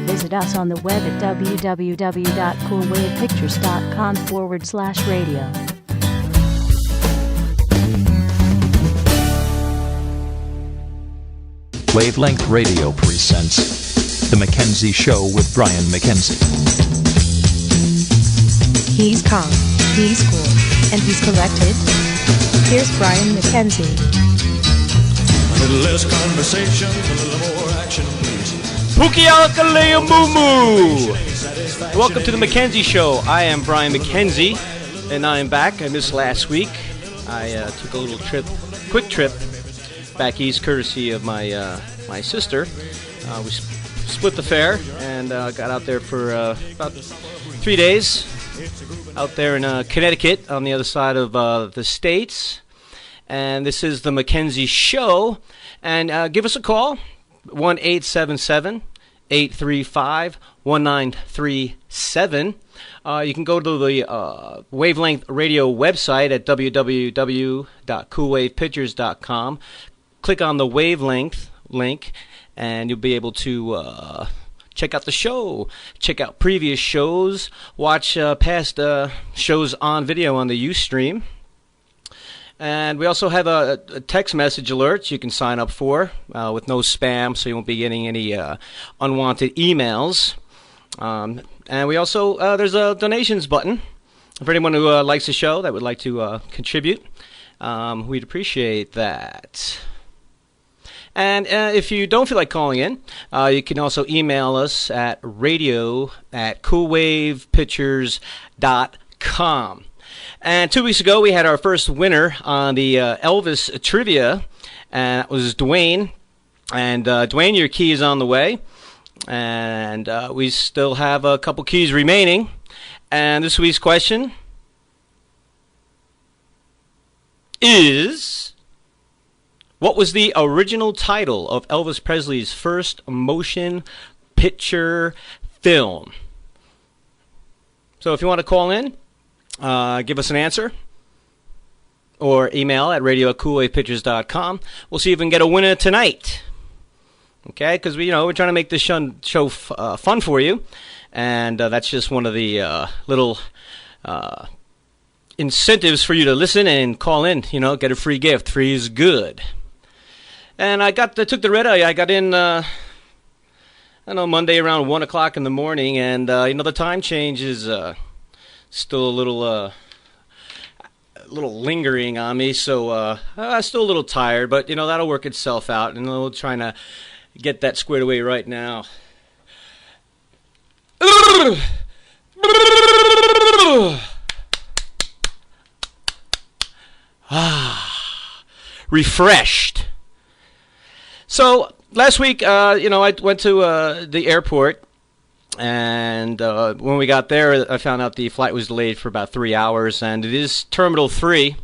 Visit us on the web at www.coolwavepictures.com/radio. Wavelength Radio presents The Mackenzie Show with Brian Mackenzie. He's calm, he's cool, and he's collected. Here's Brian Mackenzie. A little less conversation, a little more action, please. Pookie Alakalea Moo Moo! Welcome to the Mackenzie Show. I am Brian Mackenzie, and I am back. I missed last week. I took a little quick trip back east, courtesy of my sister. We split the fare and got out there for about 3 days. Out there in Connecticut, on the other side of the states. And this is the Mackenzie Show. And give us a call, 1-877-835-1937. You can go to the Wavelength Radio website at www.coolwavepictures.com. Click on the Wavelength link, and you'll be able to check out the show, check out previous shows, watch past shows on video on the Ustream. And we also have a text message alerts you can sign up for with no spam, so you won't be getting any unwanted emails. And we also, there's a donations button for anyone who likes the show that would like to contribute. We'd appreciate that. And if you don't feel like calling in, you can also email us at radio@coolwavepictures.com. And 2 weeks ago, we had our first winner on the Elvis Trivia, and that was Dwayne. And Dwayne, your key is on the way. And we still have a couple keys remaining. And this week's question is, what was the original title of Elvis Presley's first motion picture film? So if you want to call in, give us an answer, or email at radio@coolwavepictures.com. We'll see if we can get a winner tonight. Okay, because we're trying to make this show fun for you, and that's just one of the little incentives for you to listen and call in. Get a free gift. Free is good. And I took the red eye. I got in, Monday around 1 o'clock in the morning, and the time change is still a little lingering on me, so I'm still a little tired, but that'll work itself out, and we're trying to get that squared away right now. Refreshed. So last week, I went to the airport. And when we got there, I found out the flight was delayed for about 3 hours, and it is Terminal 3.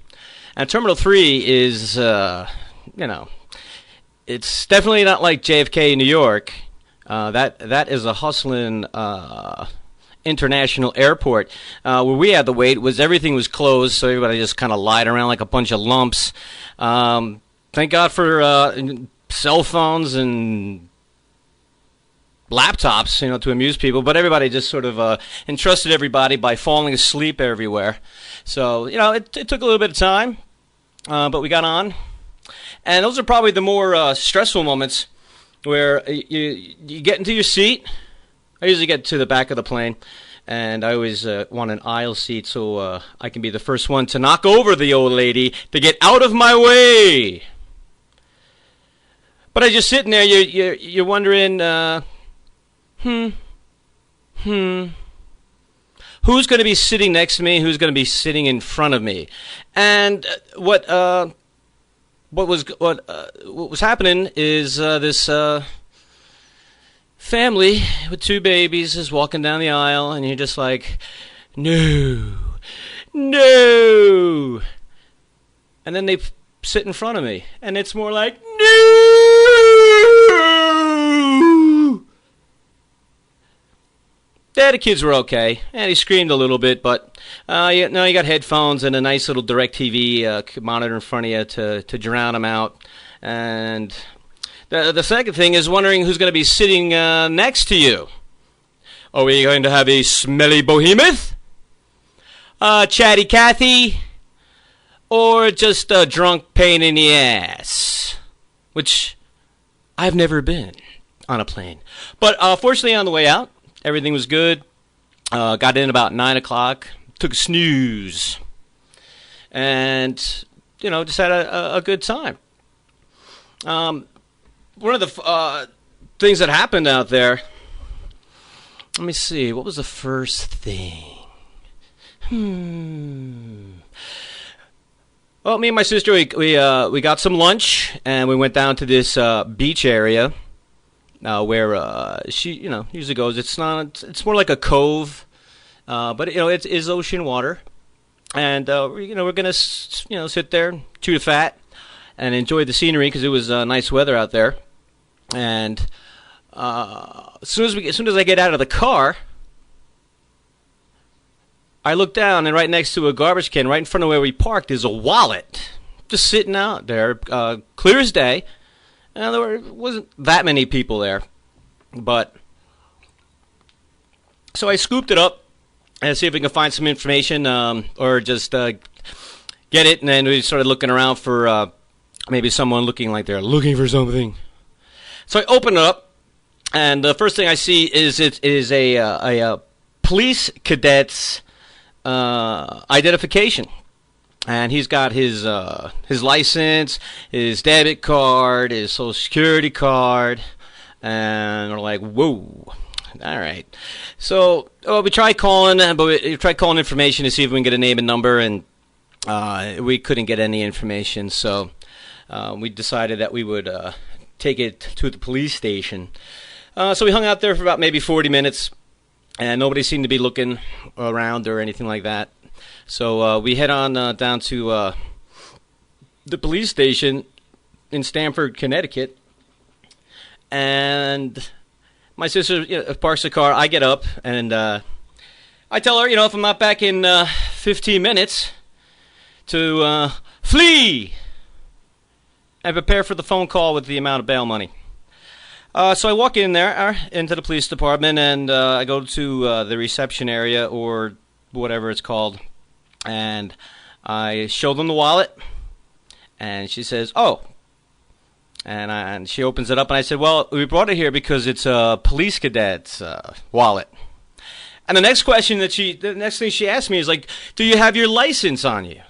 And Terminal 3 is, it's definitely not like JFK in New York. That is a hustling international airport. Where we had to wait everything was closed, so everybody just kind of lied around like a bunch of lumps. Thank God for cell phones and laptops, to amuse people, but everybody just sort of entrusted everybody by falling asleep everywhere. So, it took a little bit of time, but we got on. And those are probably the more stressful moments where you get into your seat. I usually get to the back of the plane, and I always want an aisle seat so I can be the first one to knock over the old lady to get out of my way. But as you're sitting there, you're wondering, who's going to be sitting next to me? Who's going to be sitting in front of me? And what was happening is this family with two babies is walking down the aisle, and you're just like, no. And then they sit in front of me, and it's more like, no. Yeah, the kids were okay, and he screamed a little bit, but you got headphones and a nice little DirecTV monitor in front of you to drown them out. And the second thing is wondering who's going to be sitting next to you. Are we going to have a smelly behemoth? Chatty Cathy? Or just a drunk pain in the ass? Which I've never been on a plane. But fortunately on the way out, everything was good. Got in about 9 o'clock. Took a snooze. And, just had a good time. One of the things that happened out there, let me see, what was the first thing? Well, me and my sister, we got some lunch, and we went down to this beach area where she, usually goes. It's more like a cove, but it is ocean water. And we're gonna sit there, chew the fat, and enjoy the scenery because it was nice weather out there. And as soon as I get out of the car, I look down, and right next to a garbage can, right in front of where we parked, is a wallet just sitting out there, clear as day. And there wasn't that many people there, but so I scooped it up and see if we can find some information, or just get it. And then we started looking around for maybe someone looking like they're looking for something. So I open it up, and the first thing I see is it is a police cadet's identification, and he's got his license, his debit card, his social security card, and we're like, whoa. All right. So we tried calling, information to see if we can get a name and number, and we couldn't get any information. So we decided that we would take it to the police station. So we hung out there for about maybe 40 minutes, and nobody seemed to be looking around or anything like that. So we head on down to the police station in Stamford, Connecticut, and my sister parks the car. I get up, and I tell her, if I'm not back in 15 minutes, to flee and prepare for the phone call with the amount of bail money. So I walk in there, into the police department, and I go to the reception area, or whatever it's called, and I show them the wallet, and she says, oh. And she opens it up, and I said, well, we brought it here because it's a police cadet's wallet. And the next thing she asked me is like, do you have your license on you?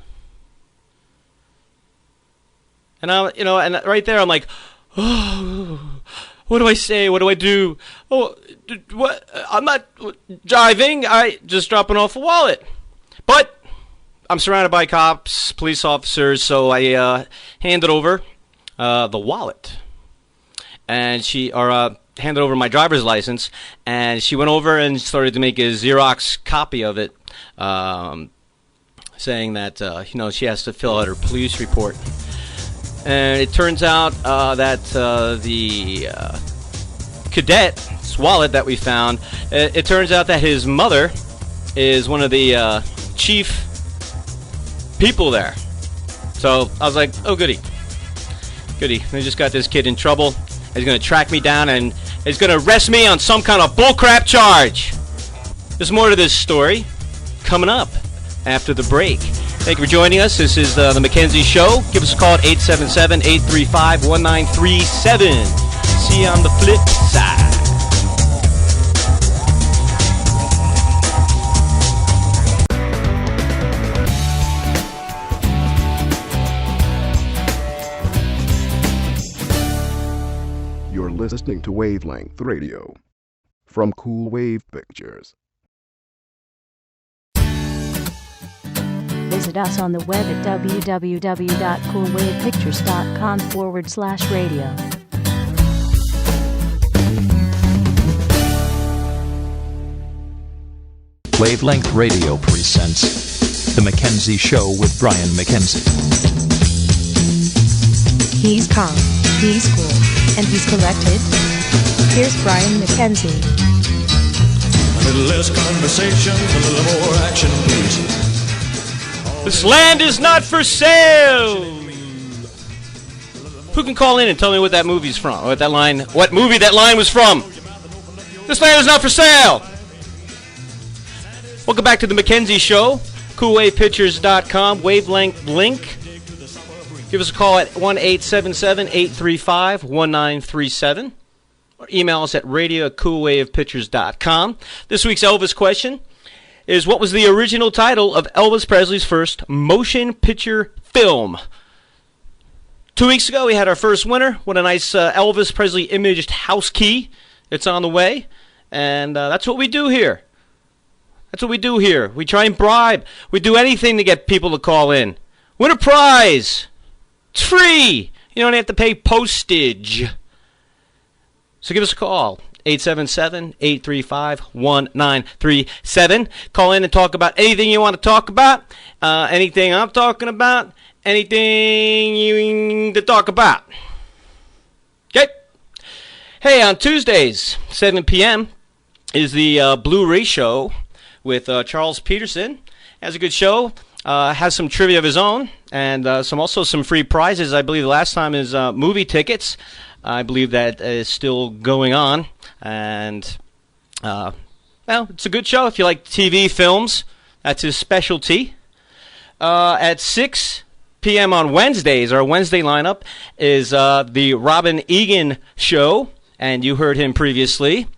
And and right there I'm like, oh, what do I say? What do I do? Oh, what? I'm not driving. I just dropping off a wallet. But I'm surrounded by cops, police officers, so I handed over the wallet, and she handed over my driver's license, and she went over and started to make a Xerox copy of it, saying that she has to fill out her police report. And it turns out that the cadet's wallet that we found, it turns out that his mother is one of the chief people there. So I was like, oh, goody. They just got this kid in trouble. He's going to track me down, and he's going to arrest me on some kind of bullcrap charge. There's more to this story coming up after the break. Thank you for joining us. This is the Mackenzie Show. Give us a call at 877-835-1937. See you on the flip side. You're listening to Wavelength Radio from Cool Wave Pictures. Visit us on the web at www.coolwavepictures.com/radio. Wavelength Radio presents The Mackenzie Show with Brian Mackenzie. He's calm, he's cool, and he's collected. Here's Brian Mackenzie. A little less conversation, a little more action, please. This land is not for sale. Who can call in and tell me what that movie's from? What movie that line was from? This land is not for sale. Welcome back to the Mackenzie Show. CoolWavePictures.com, wavelength link. Give us a call at 1-877-835-1937. Or email us at radio@coolwavepictures.com. This week's Elvis question is, what was the original title of Elvis Presley's first motion picture film? 2 weeks ago, we had our first winner. What a nice Elvis Presley imaged house key. It's on the way. And that's what we do here. That's what we do here. We try and bribe. We do anything to get people to call in. Win a prize. It's free. You don't have to pay postage. So give us a call. 877-835-1937. Call in and talk about anything you want to talk about. Anything I'm talking about. Anything you need to talk about. Okay? Hey, on Tuesdays, 7 p.m., is the Blu-ray show with Charles Peterson. Has a good show. Has some trivia of his own, and also some free prizes. I believe the last time is movie tickets. I believe that is still going on. And, well, it's a good show if you like TV films. That's his specialty. At 6 p.m. on Wednesdays, our Wednesday lineup is the Robin Egan Show, and you heard him previously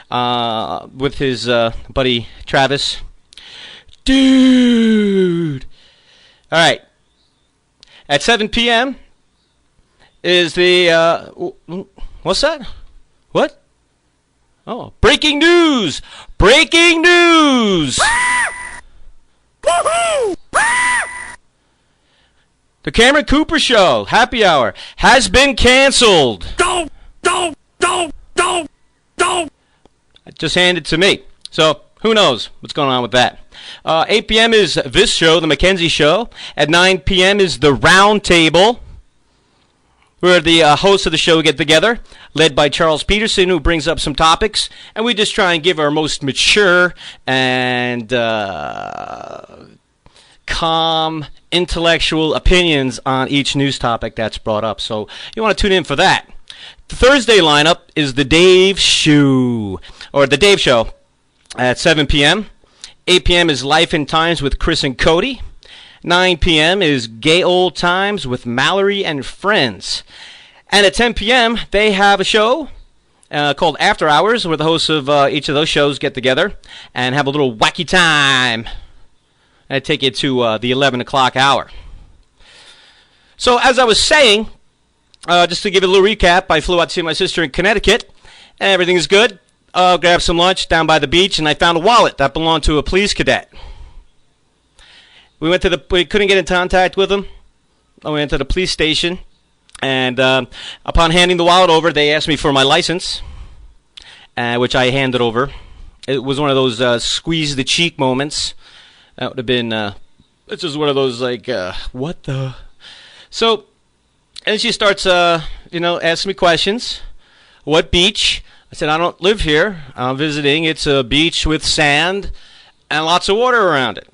with his buddy Travis. Dude! All right. At 7 p.m. is the... what's that? What? Oh, breaking news! Breaking news! The Cameron Cooper Show, Happy Hour, has been canceled. Don't! Just handed to me. So, who knows what's going on with that. 8 p.m. is this show, The Mackenzie Show. At 9 p.m. is The Round Table, where the hosts of the show get together, led by Charles Peterson, who brings up some topics, and we just try and give our most mature and calm, intellectual opinions on each news topic that's brought up. So you want to tune in for that. The Thursday lineup is The Dave Show, or The Dave Show, at 7 p.m. 8 p.m. is Life and Times with Chris and Cody. 9 p.m. is Gay Old Times with Mallory and Friends. And at 10 p.m., they have a show called After Hours, where the hosts of each of those shows get together and have a little wacky time. And I take you to the 11 o'clock hour. So, as I was saying, just to give you a little recap, I flew out to see my sister in Connecticut, and everything is good. Grabbed some lunch down by the beach, and I found a wallet that belonged to a police cadet. We couldn't get in contact with him. I went to the police station, and upon handing the wallet over, they asked me for my license, which I handed over. It was one of those squeeze the cheek moments. That would have been, it's just one of those, like, what the? So, and she starts, asking me questions. What beach? I said, I don't live here. I'm visiting. It's a beach with sand and lots of water around it.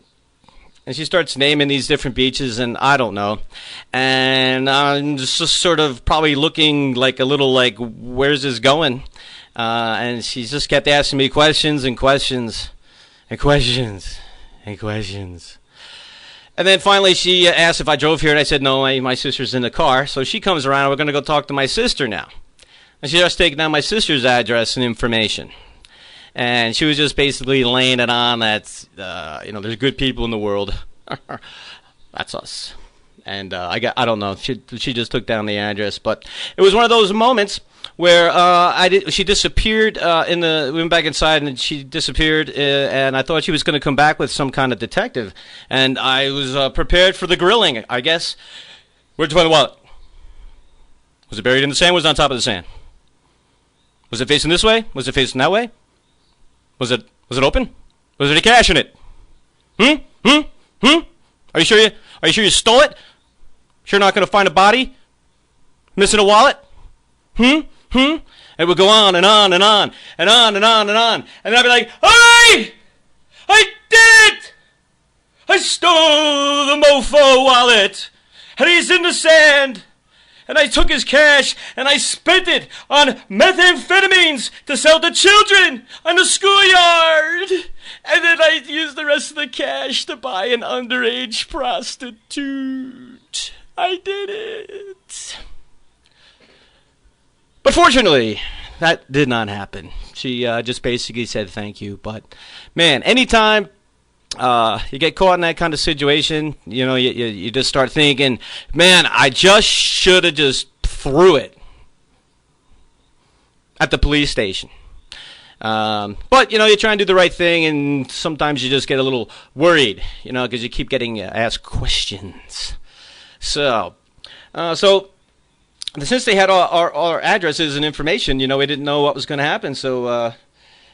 And she starts naming these different beaches, and I don't know. And I'm just sort of probably looking like a little like, where's this going? And she just kept asking me questions and questions and questions and questions. And then finally she asked if I drove here, and I said, no, my sister's in the car. So she comes around, and we're going to go talk to my sister now. And she starts taking down my sister's address and information. And she was just basically laying it on that, there's good people in the world. That's us. And I don't know. She just took down the address. But it was one of those moments where she disappeared we went back inside, and she disappeared, and I thought she was going to come back with some kind of detective. And I was prepared for the grilling, I guess. Where'd you find the wallet? Was it buried in the sand? Was it on top of the sand? Was it facing this way? Was it facing that way? Was it open? Was there any cash in it? Are you sure you stole it? Sure not going to find a body? Missing a wallet? And it would go on and on and on and on and on and on. And then I'd be like, hey! I did it! I stole the mofo wallet! And he's in the sand! And I took his cash, and I spent it on methamphetamines to sell to children on the schoolyard. And then I used the rest of the cash to buy an underage prostitute. I did it. But fortunately, that did not happen. She just basically said thank you. But, man, anytime you get caught in that kind of situation, you just start thinking, man, I just should have just threw it at the police station. But, you try and do the right thing, and sometimes you just get a little worried, because you keep getting asked questions. So since they had our addresses and information, we didn't know what was going to happen. So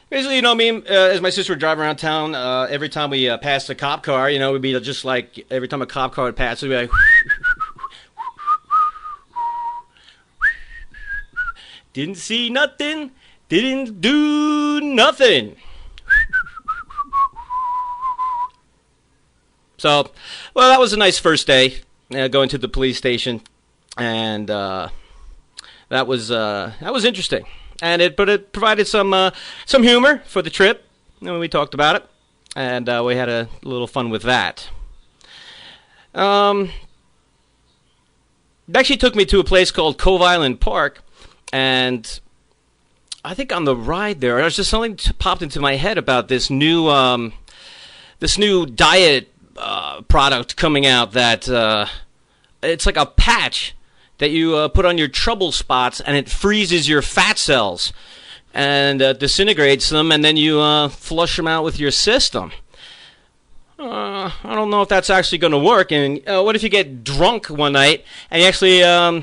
basically, me as my sister would drive around town, every time we passed a cop car, we'd be just like every time a cop car would pass, we'd be like, didn't see nothing, didn't do nothing. So, well, that was a nice first day, going to the police station. And that was interesting, but it provided some humor for the trip. We talked about it, and we had a little fun with that. It actually took me to a place called Cove Island Park, and I think on the ride there, there's just something popped into my head about this new diet product coming out that it's like a patch that you put on your trouble spots, and it freezes your fat cells and disintegrates them, and then you flush them out with your system. I don't know if that's actually going to work. And what if you get drunk one night and you actually, I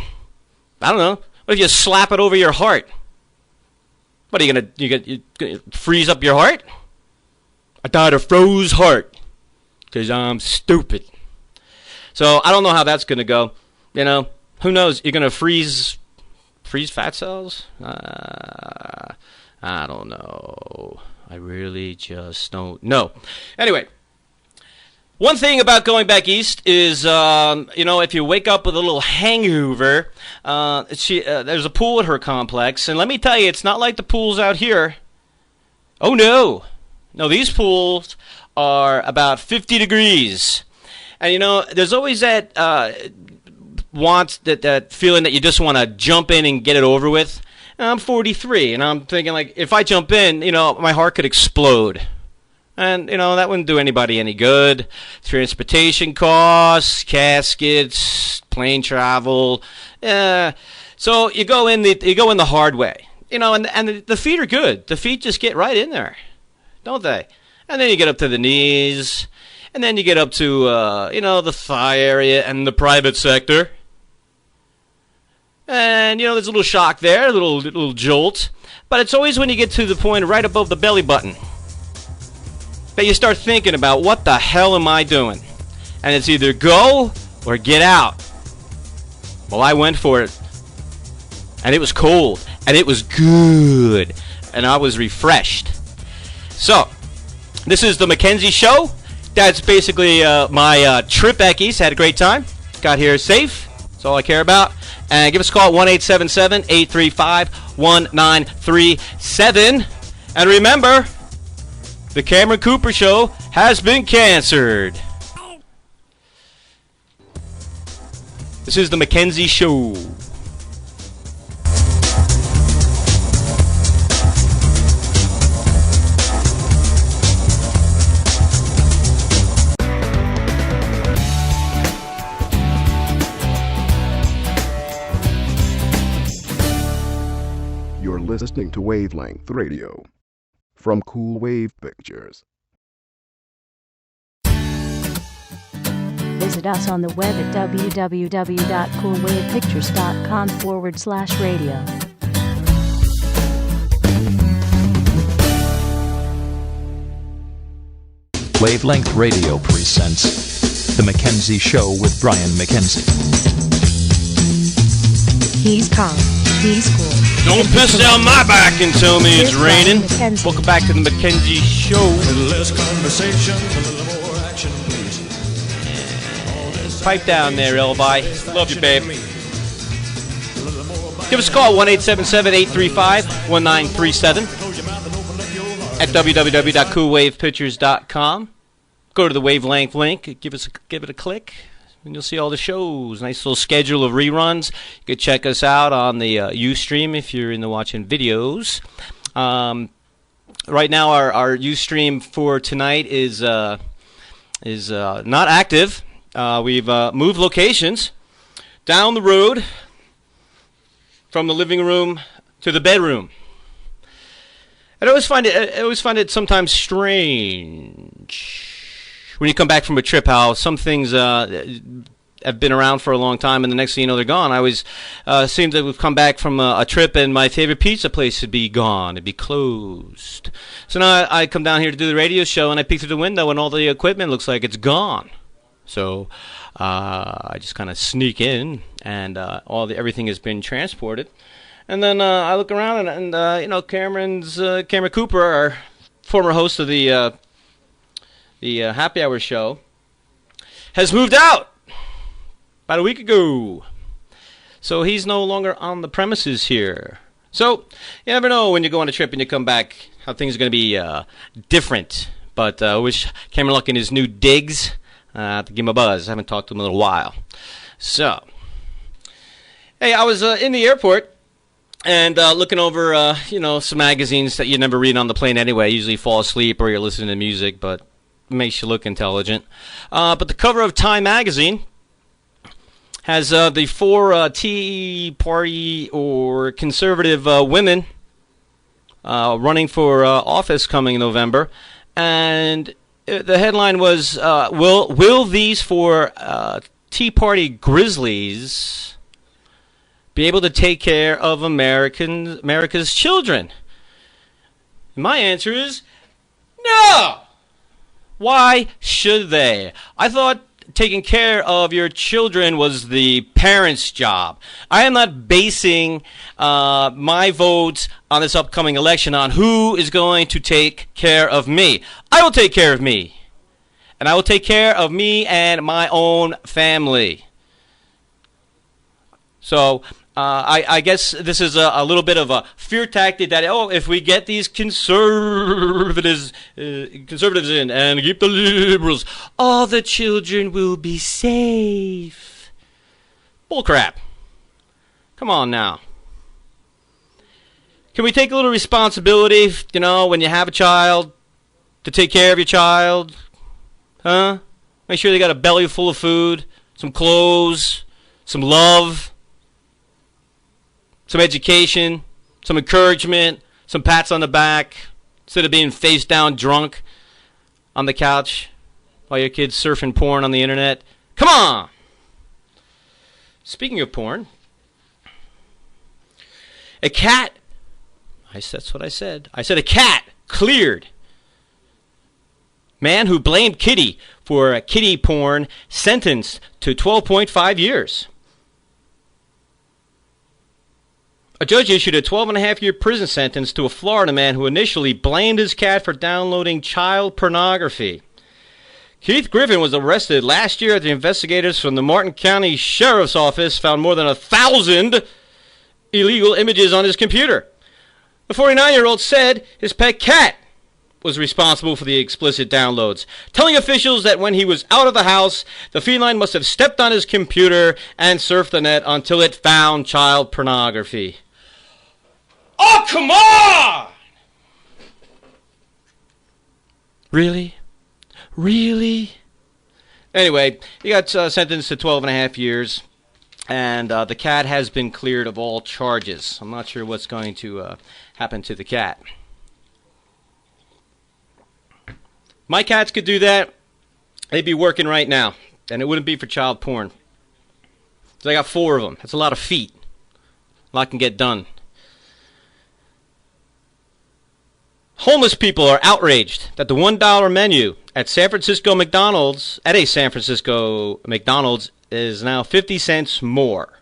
don't know, what if you slap it over your heart? What are you gonna freeze up your heart? I died of froze heart because I'm stupid. So I don't know how that's going to go. Who knows? You're going to freeze fat cells? I don't know. I really just don't know. Anyway, one thing about going back east is, if you wake up with a little hangover, there's a pool at her complex. And let me tell you, it's not like the pools out here. Oh, no. No, these pools are about 50 degrees. And, there's always that that feeling that you just want to jump in and get it over with. And I'm 43, and I'm thinking, like, if I jump in, my heart could explode. And, that wouldn't do anybody any good. Transportation costs, caskets, plane travel. So you go in the hard way. And the feet are good. The feet just get right in there, don't they? And then you get up to the knees. And then you get up to, the thigh area and the private sector. And, there's a little shock there, a little jolt. But it's always when you get to the point right above the belly button that you start thinking about, what the hell am I doing? And it's either go or get out. Well, I went for it. And it was cold. And it was good. And I was refreshed. So, this is the Mackenzie Show. That's basically my trip back east. Had a great time. Got here safe. That's all I care about. And give us a call at 1-877-835-1937. And remember, the Cameron Cooper Show has been canceled. This is the Mackenzie Show. You're listening to Wavelength Radio from Cool Wave Pictures. Visit us on the web at www.coolwavepictures.com/radio. Wavelength Radio presents The Mackenzie Show with Brian Mackenzie. He's calm. He's cool. Don't piss down my back and tell me it's raining. Welcome back to the Mackenzie Show. A little less conversation, a little more action, please. Pipe down there, Elby. Love you, babe. Give us a call, 1-877-835-1937. at www.coolwavepictures.com. Go to the wavelength link, give it a click, and you'll see all the shows. Nice little schedule of reruns. You can check us out on the Ustream if you're into watching videos. Right now, our Ustream for tonight is not active. We've moved locations down the road from the living room to the bedroom. I always find it sometimes strange when you come back from a trip how some things have been around for a long time and the next thing you know they're gone. I always seem that we've come back from a trip and my favorite pizza place would be gone. It'd be closed. So now I come down here to do the radio show and I peek through the window and all the equipment looks like it's gone. So I just kind of sneak in and everything has been transported. And then I look around and Cameron Cooper, our former host of the Happy Hour show, has moved out about a week ago. So he's no longer on the premises here. So you never know when you go on a trip and you come back how things are going to be different. But I wish Cameron luck in his new digs. To give him a buzz. I haven't talked to him in a little while. So, hey, I was in the airport and looking over, some magazines that you never read on the plane anyway. You usually fall asleep or you're listening to music, but it makes you look intelligent. But the cover of Time magazine has the 4 Tea Party or conservative women running for office coming November. And the headline was, will these 4 Tea Party grizzlies be able to take care of America's children? My answer is no. Why should they? I thought taking care of your children was the parents' job. I am not basing my votes on this upcoming election on who is going to take care of me. I will take care of me. And I will take care of me and my own family. So I guess this is a little bit of a fear tactic that, if we get these conservatives in and keep the liberals, all the children will be safe. Bullcrap. Come on now. Can we take a little responsibility, when you have a child, to take care of your child? Huh? Make sure they got a belly full of food, some clothes, some love, some education, some encouragement, some pats on the back, instead of being face down drunk on the couch while your kid's surfing porn on the internet. Come on! Speaking of porn, a cat, that's what I said. I said a cat cleared. Man who blamed kitty for kitty porn sentenced to 12.5 years. A judge issued a 12.5-year prison sentence to a Florida man who initially blamed his cat for downloading child pornography. Keith Griffin was arrested last year after investigators from the Martin County Sheriff's Office found more than 1,000 illegal images on his computer. The 49-year-old said his pet cat was responsible for the explicit downloads, telling officials that when he was out of the house, the feline must have stepped on his computer and surfed the net until it found child pornography. Oh, come on! Really? Really? Anyway, he got sentenced to 12.5 years, and the cat has been cleared of all charges. I'm not sure what's going to happen to the cat. My cats could do that, they'd be working right now, and it wouldn't be for child porn. So I got 4 of them. That's a lot of feet. A lot can get done. Homeless people are outraged that the $1 menu at a San Francisco McDonald's is now 50 cents more.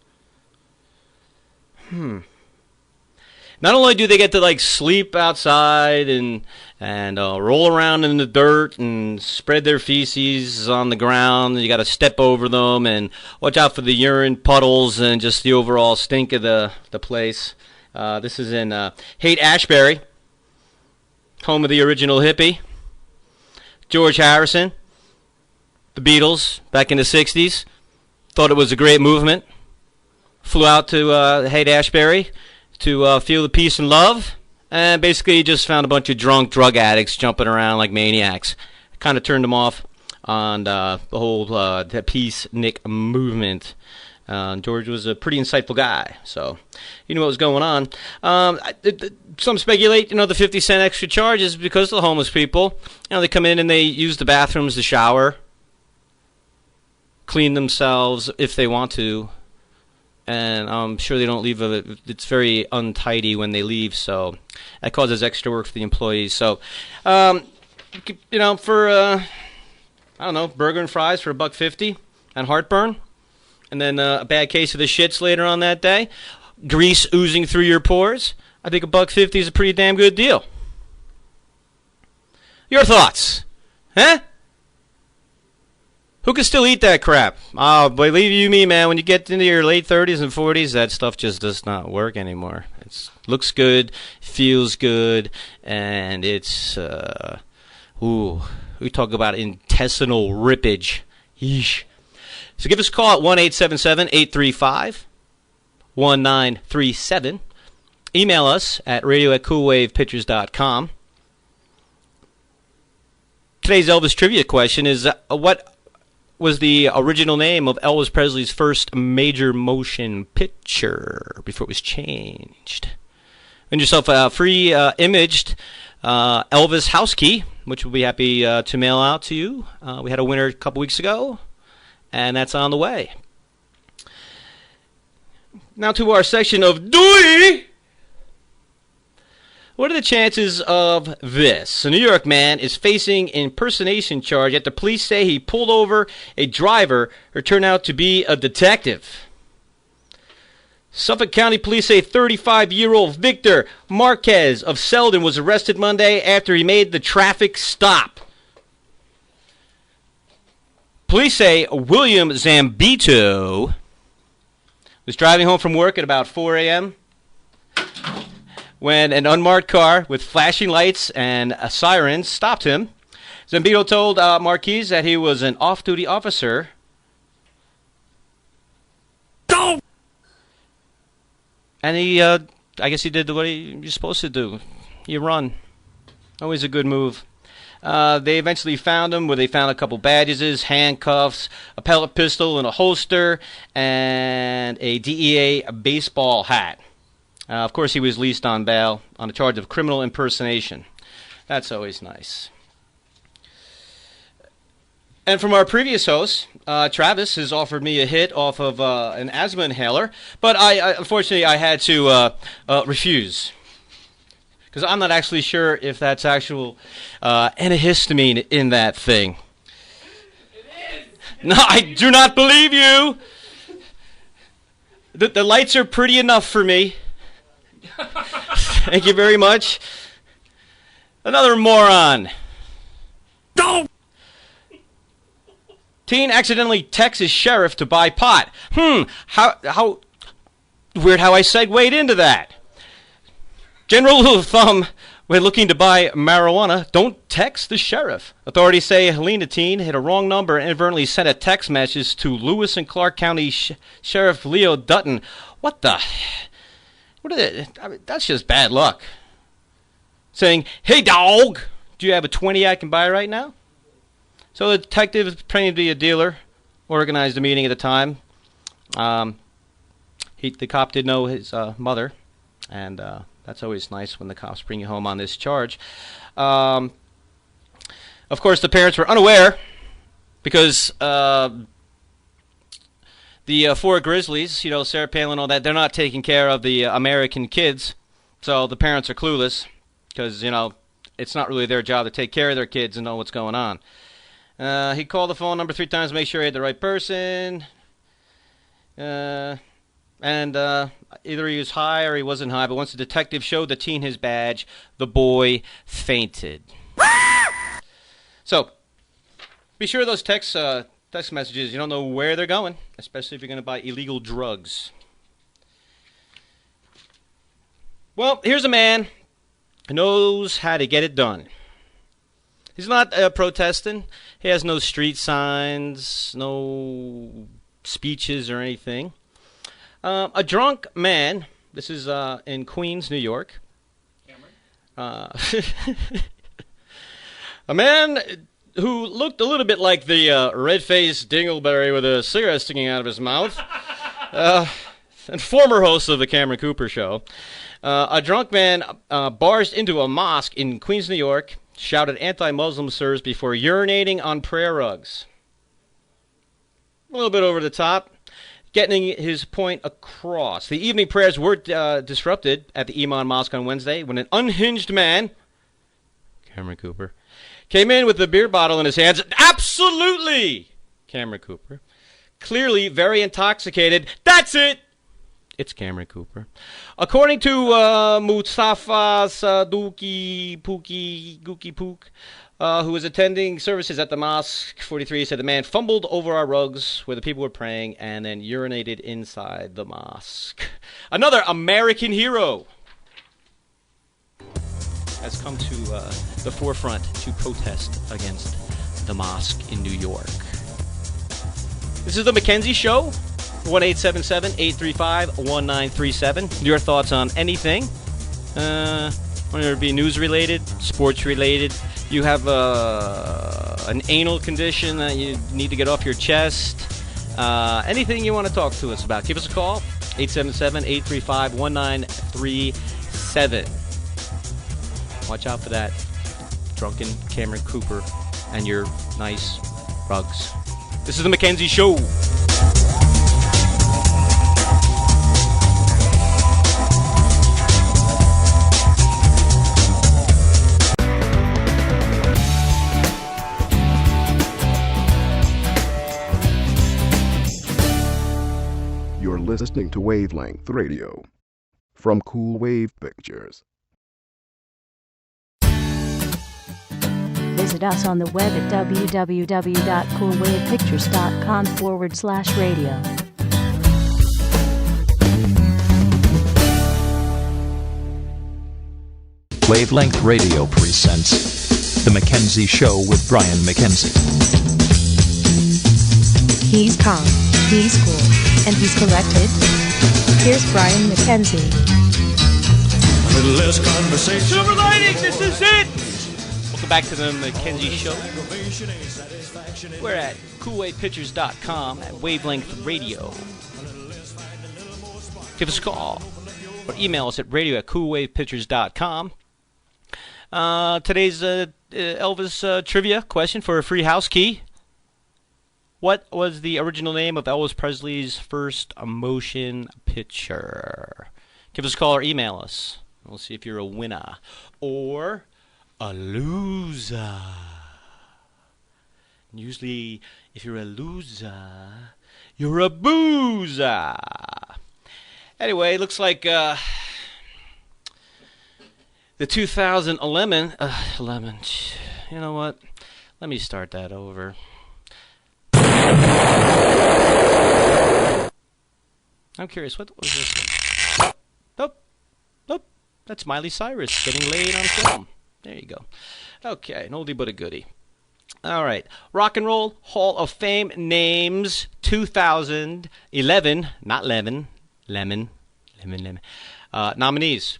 Not only do they get to sleep outside and roll around in the dirt and spread their feces on the ground, and you got to step over them and watch out for the urine puddles and just the overall stink of the place. This is in Haight-Ashbury. home of the original hippie. George Harrison, the Beatles, back in the 60s, thought it was a great movement. Flew out to Haight-Ashbury to feel the peace and love, and basically just found a bunch of drunk drug addicts jumping around like maniacs. Kind of turned them off on the whole the peace-nick movement. George was a pretty insightful guy, so he knew what was going on. Some speculate, the 50-cent extra charge is because of the homeless people. They come in and they use the bathrooms to shower, clean themselves if they want to, and I'm sure they don't leave it's very untidy when they leave, so that causes extra work for the employees. So, for I don't know, burger and fries for $1.50 and heartburn, and then a bad case of the shits later on that day, grease oozing through your pores, I think $1.50 is a pretty damn good deal. Your thoughts? Huh? Who can still eat that crap? Oh, believe you me, man, when you get into your late 30s and 40s, that stuff just does not work anymore. It looks good, feels good, and it's, we talk about intestinal rippage. Yeesh. So give us a call at 1-877-835-1937. Email us at radio@coolwavepictures.com. Today's Elvis trivia question is, what was the original name of Elvis Presley's first major motion picture before it was changed? Win yourself a free imaged Elvis house key, which we'll be happy to mail out to you. We had a winner a couple weeks ago, and that's on the way. Now to our section of Dewey. What are the chances of this? A New York man is facing impersonation charge after police say he pulled over a driver who turned out to be a detective. Suffolk County Police say 35-year-old Victor Marquez of Selden was arrested Monday after he made the traffic stop. Police say William Zambito was driving home from work at about 4 a.m. when an unmarked car with flashing lights and a siren stopped him. Zambito told Marquez that he was an off-duty officer. No! And he, I guess he did what you're supposed to do. You run. Always a good move. They eventually found him, where they found a couple badges, handcuffs, a pellet pistol in a holster, and a DEA baseball hat. Of course, he was released on bail on a charge of criminal impersonation. That's always nice. And from our previous host, Travis has offered me a hit off of an asthma inhaler, but unfortunately I had to refuse, because I'm not actually sure if that's actual antihistamine in that thing. It is. No, I do not believe you. The lights are pretty enough for me. Thank you very much. Another moron. No! Teen accidentally texts his sheriff to buy pot. How weird how I segued into that. General rule of thumb, when looking to buy marijuana, don't text the sheriff. Authorities say Helena teen hit a wrong number and inadvertently sent a text message to Lewis and Clark County Sheriff Leo Dutton. What the... that's just bad luck. Saying, "Hey, dog, do you have a 20 I can buy right now?" So the detective, pretending to be a dealer, organized a meeting at the time. The cop did know his mother, and that's always nice when the cops bring you home on this charge. Of course, the parents were unaware, because the four Grizzlies, Sarah Palin and all that, they're not taking care of the American kids. So the parents are clueless, because, it's not really their job to take care of their kids and know what's going on. He called the phone number 3 times to make sure he had the right person. And either he was high or he wasn't high, but once the detective showed the teen his badge, the boy fainted. So, be sure those text messages, you don't know where they're going, especially if you're going to buy illegal drugs. Well, here's a man knows how to get it done. He's not protesting. He has no street signs, no speeches or anything. A drunk man, this is in Queens, New York. A man who looked a little bit like the red-faced dingleberry with a cigarette sticking out of his mouth, and former host of the Cameron Cooper Show. A drunk man barged into a mosque in Queens, New York, shouted anti-Muslim slurs before urinating on prayer rugs. A little bit over the top, getting his point across. The evening prayers were disrupted at the Iman Mosque on Wednesday when an unhinged man, Cameron Cooper, came in with a beer bottle in his hands. Absolutely! Cameron Cooper. Clearly very intoxicated. That's it! It's Cameron Cooper. According to Mustafa Saduki Pookie Gookie Pook, who was attending services at the Mosque 43, said the man fumbled over our rugs where the people were praying and then urinated inside the mosque. Another American hero has come to the forefront to protest against the mosque in New York. This is the Mackenzie Show, 1-877-835-1937. Your thoughts on anything, whether it be news-related, sports-related. You have an anal condition that you need to get off your chest. Anything you want to talk to us about, give us a call, 877-835-1937. Watch out for that drunken Cameron Cooper and your nice rugs. This is the Mackenzie Show. You're listening to Wavelength Radio from Cool Wave Pictures. Visit us on the web at www.coolwavepictures.com/radio. Wavelength Radio presents The Mackenzie Show with Brian Mackenzie. He's calm, he's cool, and he's collected. Here's Brian Mackenzie. A little less conversation. Silver lining, this is it! Welcome back to the Mackenzie Show. We're at coolwavepictures.com at Wavelength Radio. Give us a call or email us at radio@coolwavepictures.com. Today's Elvis trivia question for a free house key. What was the original name of Elvis Presley's first motion picture? Give us a call or email us. We'll see if you're a winner or a loser. Usually, if you're a loser, you're a boozer. Anyway, looks like the 2011, you know what? Let me start that over. I'm curious, what was this one? Nope. That's Miley Cyrus getting laid on film. There you go. Okay, an oldie but a goodie. All right. Rock and Roll Hall of Fame names 2011, not lemon, nominees.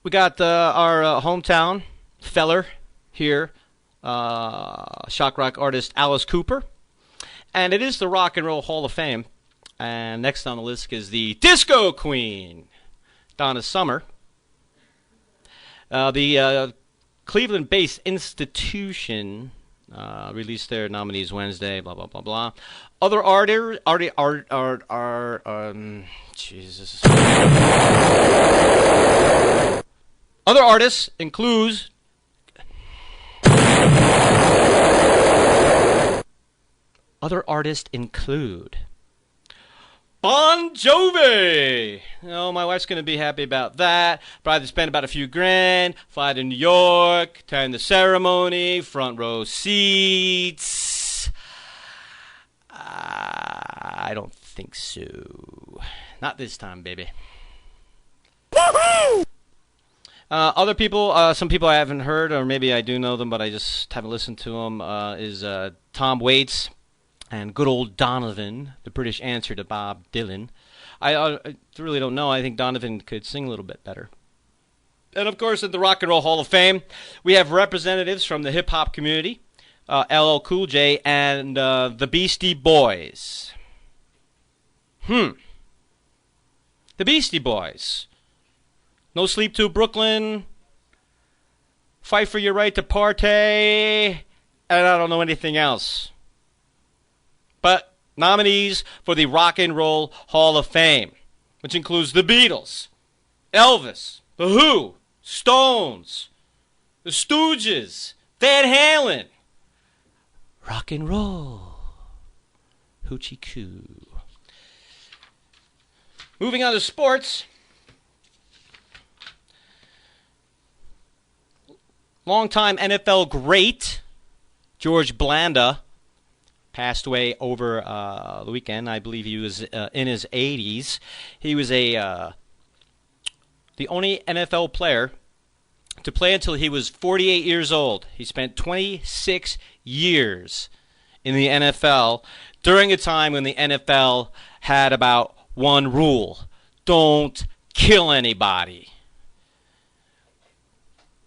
We got our hometown feller here, shock rock artist Alice Cooper. And it is the Rock and Roll Hall of Fame. And next on the list is the Disco Queen, Donna Summer. The Cleveland-based institution released their nominees Wednesday, blah, blah, blah, blah. Other Jesus. Other artists includes Bon Jovi. Oh, my wife's going to be happy about that. Probably spend about a few grand, fly to New York, attend the ceremony, front row seats. I don't think so. Not this time, baby. Other people, some people I haven't heard, or maybe I do know them, but I just haven't listened to them, is Tom Waits and good old Donovan, the British answer to Bob Dylan. I really don't know. I think Donovan could sing a little bit better. And, of course, at the Rock and Roll Hall of Fame, we have representatives from the hip-hop community, LL Cool J, and the Beastie Boys. The Beastie Boys. No Sleep to Brooklyn, Fight for Your Right to Party, and I don't know anything else. But nominees for the Rock and Roll Hall of Fame, which includes the Beatles, Elvis, The Who, Stones, The Stooges, Van Halen, rock and roll, hoochie coo. Moving on to sports. Longtime NFL great George Blanda passed away over the weekend. I believe he was in his 80s. He was the only NFL player to play until he was 48 years old. He spent 26 years in the NFL during a time when the NFL had about one rule: don't kill anybody.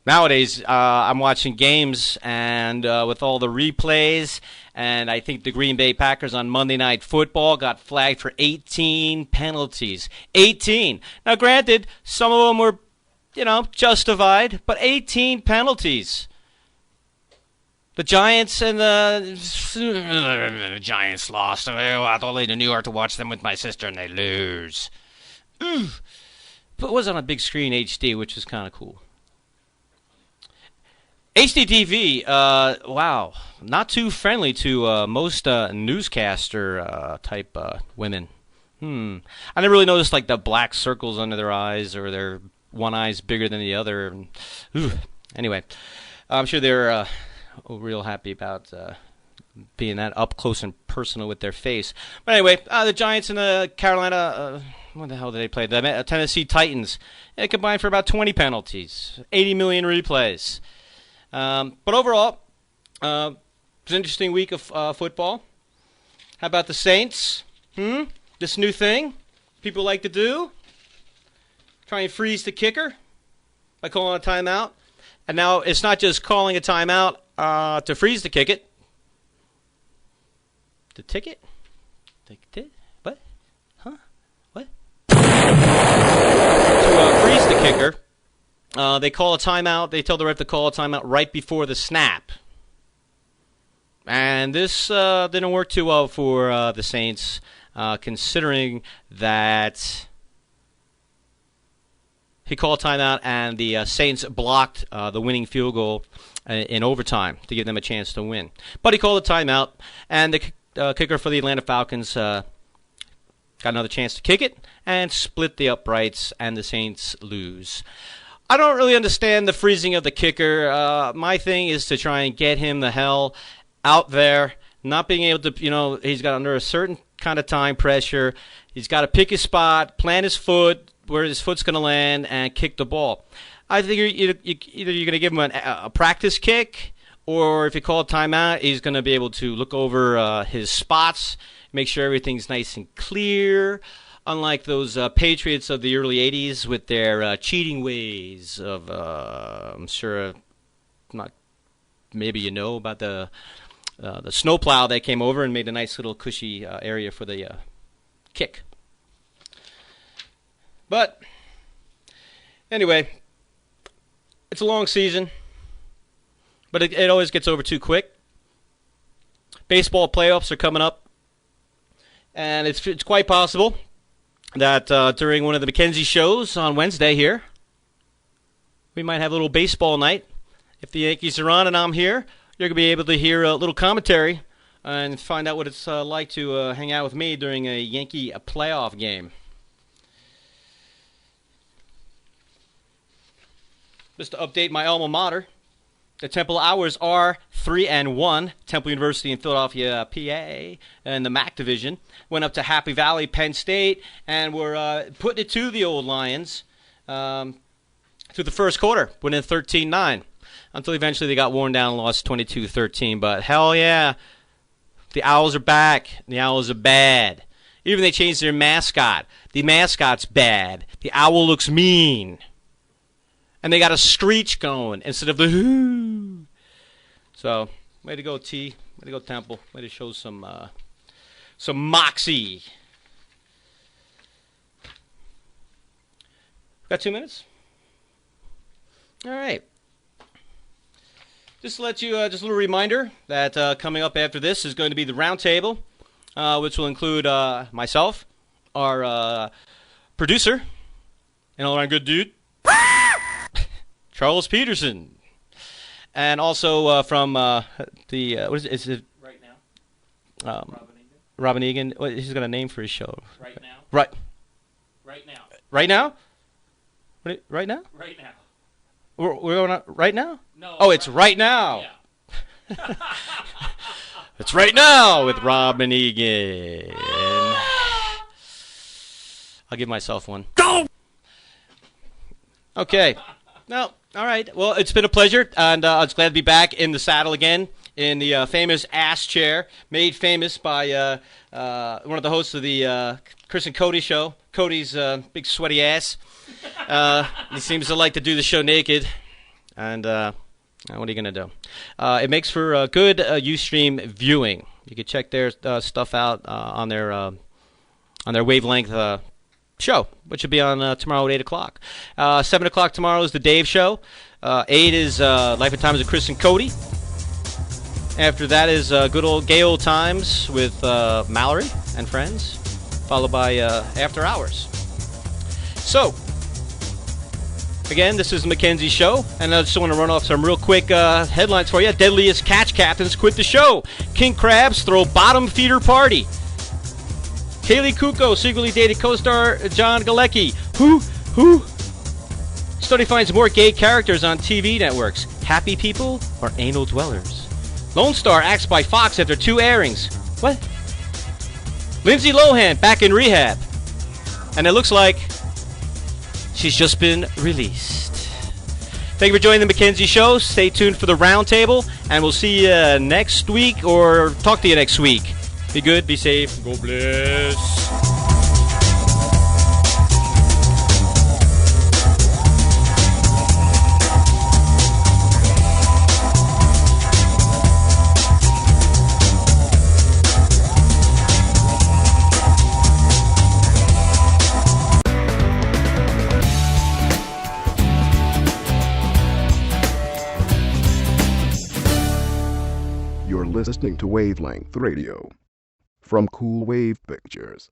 Nowadays, I'm watching games and with all the replays, and I think the Green Bay Packers on Monday Night Football got flagged for 18 penalties. 18. Now, granted, some of them were, justified, but 18 penalties. The Giants and the Giants lost. I went all the way to New York to watch them with my sister, and they lose. But it was on a big screen HD, which is kind of cool. HDTV, wow, not too friendly to most newscaster type women. I never really noticed like the black circles under their eyes, or their one eye's bigger than the other. Anyway, I'm sure they're real happy about being that up close and personal with their face. But anyway, the Giants and the Carolina, what the hell did they play? The Tennessee Titans, they combined for about 20 penalties, 80 million replays. But overall, it was an interesting week of football. How about the Saints? This new thing people like to do? Try and freeze the kicker by calling a timeout. And now it's not just calling a timeout to freeze the kick. The ticket? What? Huh? What? To freeze the kicker. They call a timeout. They tell the ref to call a timeout right before the snap. And this didn't work too well for the Saints, considering that he called timeout and the Saints blocked the winning field goal in overtime to give them a chance to win. But he called a timeout, and the kicker for the Atlanta Falcons got another chance to kick it and split the uprights, and the Saints lose. I don't really understand the freezing of the kicker. My thing is to try and get him the hell out there, not being able to, he's got under a certain kind of time pressure. He's got to pick his spot, plant his foot, where his foot's going to land, and kick the ball. I think either you're going to give him a practice kick, or if you call a timeout, he's going to be able to look over his spots, make sure everything's nice and clear. Unlike those Patriots of the early 80s with their cheating ways of, I'm sure, maybe you know about the snowplow that came over and made a nice little cushy area for the kick. But anyway, it's a long season, but it always gets over too quick. Baseball playoffs are coming up, and it's quite possible that during one of the Mackenzie shows on Wednesday here, we might have a little baseball night. If the Yankees are on and I'm here, you're going to be able to hear a little commentary and find out what it's like to hang out with me during a Yankee playoff game. Just to update my alma mater, the Temple Owls are 3-1. Temple University in Philadelphia, PA, and the MAC division went up to Happy Valley, Penn State, and were putting it to the old Lions. through the first quarter, winning 13-9, until eventually they got worn down and lost 22-13. But hell yeah, the Owls are back. The Owls are bad. Even they changed their mascot. The mascot's bad. The owl looks mean. And they got a screech going instead of the hoo. So, way to go, T. Way to go, Temple. Way to show some moxie. Got 2 minutes? All right. Just to let you, just a little reminder that coming up after this is going to be the roundtable, which will include myself, our producer, and all-around good dude, Charles Peterson, and also from the what is it? Right now. Robin Egan. What, he's got a name for his show. Right now. Right now. Right now. Right now. Right now. We're going on right now? No. Oh, it's right now. Yeah. It's right now with Robin Egan. I'll give myself one. Go! Okay. No. All right. Well, it's been a pleasure, and I was glad to be back in the saddle again in the famous ass chair, made famous by one of the hosts of the Chris and Cody show. Cody's big sweaty ass. He seems to like to do the show naked, and what are you going to do? It makes for good Ustream viewing. You can check their stuff out on their wavelength show, which will be on tomorrow at 8 o'clock. 7 o'clock tomorrow is the Dave show. 8 is Life and Times of Chris and Cody. After that is good old gay old times with Mallory and friends, followed by After Hours. So, again, this is the Mackenzie Show, and I just want to run off some real quick headlines for you. Deadliest catch captains quit the show. King Crabs throw bottom feeder party. Kaylee Kuko secretly dated co-star John Galecki. Who? Study finds more gay characters on TV networks. Happy people or anal dwellers? Lone Star axed by Fox after 2 airings. What? Lindsay Lohan back in rehab. And it looks like she's just been released. Thank you for joining the Mackenzie Show. Stay tuned for the roundtable, and we'll see you next week, or talk to you next week. Be good, be safe, go bless. You're listening to Wavelength Radio from Cool Wave Pictures.